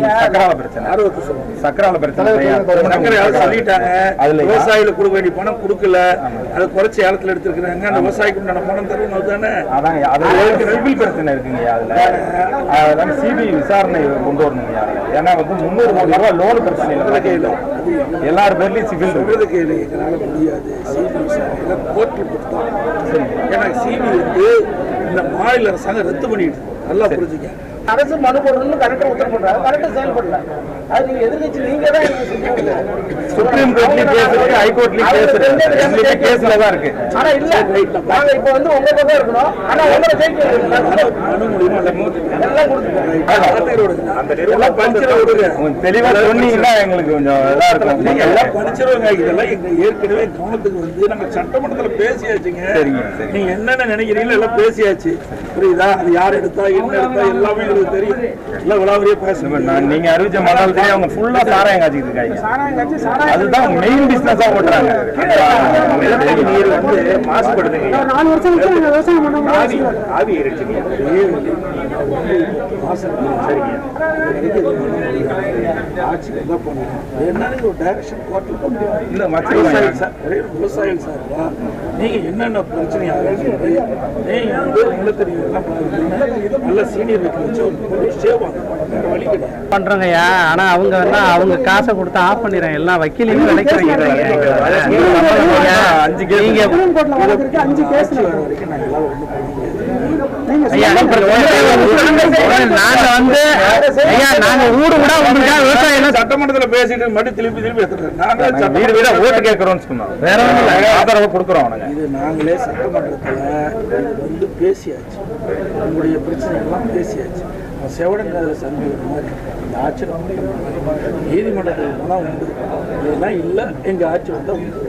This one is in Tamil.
சக்கரால பிரச்சனை, சக்கரால பிரச்சனை, விவசாயிகளுக்கு கொடுக்க வேண்டிய பணம் கொடுக்கல, அதை குறைச்சி ஏலத்துல எடுத்துருக்காங்க. அந்த விவசாயிக்கு உண்டான பணம் தரணும் தானே. அதாங்க, அது சிவில் பிரச்சனை இருக்குங்க. அதுல சிபிஐ விசாரணை கொண்டு வரணுங்க. ஏன்னா வந்து 300 கோடி ரூபாய் லோன் பிரச்சனை இல்லை, எல்லாரும் பேர்லயும் சிவில் கேள்வி எங்களால முடியாது. சிபிஐ விசாரணை கோர்ட்டில் கொடுத்தோம். ஏன்னா சிபிஐ வந்து இந்த மாநில அரசாங்கம் ரத்து பண்ணிட்டு நல்லா புரிஞ்சுக்க. அரசு மனு போடணும்னு கரெக்டா உத்தரவு பண்றாங்க, கரெக்டா செயல்படல. அது நீங்க எதிர்கட்சி நீங்க தான் சுப்ரீம் கோர்ட்லயும் பேசுறது, ஹைகோர்ட்லயும் பேசுறது, கேஸ்ல தான் இருக்கு. ஆனா இல்ல, நாங்க இப்ப வந்து உங்க பக்கம் இருக்கணும். ஆனா உங்களை ஜெயிக்க எல்லாம் கொடுத்துருக்காங்க. தெளிவா சொன்னீங்கன்னா எங்களுக்கு கொஞ்சம் இதா இருக்கும். எல்லாம் படிச்சிருவாங்க. இதெல்லாம் எங்க ஏற்கனவே கவனத்துக்கு வந்து நாங்க சட்டமன்றத்துல பேசியாச்சுங்க. நீங்க என்னென்ன நினைக்கிறீங்களோ எல்லாம் பேசியாச்சு. புரியுதா? அது யார் எடுத்தா என்ன எடுத்தா எல்லாமே எங்களுக்கு தெரியும். எல்லாம் விளாவரியா பேசணும். நீங்க அறிவிச்ச மண்டலத்திலே அவங்க ஃபுல்லா சாராயம் காய்ச்சிட்டு இருக்காங்க. அதுதான் மெயின் பிசினஸா ஓட்டுறாங்க. நீர் வந்து மாசுபடுதுங்க. 4 வருஷம் விவசாயம் பண்ண ஆவி இருக்குங்க. விவசாயிகள் சார்பா நீங்க என்னென்ன பிரச்சனை நீங்க வந்து நிலத்தடி நல்ல சீனியர் பண்றோங்கய்யா. ஆனா அவங்க வந்து அவங்க காசை கொடுத்து ஆஃப் பண்ணிடுறாங்க. எல்லாம் வக்கீலையும் கிடைக்கிறாங்க. சட்டமன்றத்துல பேசிட்டு மட்டும் திருப்பி வீடு வீடா ஓட்டு கேட்கிறோம்னு சொன்னோம். வேற ஆதரவு கொடுக்குறோம். இது நாங்களே சட்டமன்றத்துல வந்து பேசியாச்சு. உங்களுடைய பிரச்சனை எல்லாம் பேசியாச்சு. செவடங்காத சந்தை மாதிரி இந்த ஆட்சி நீதிமன்றத்தில் போனால் உண்டு. இதெல்லாம் இல்லை, எங்க ஆட்சி வந்தால் உண்டு.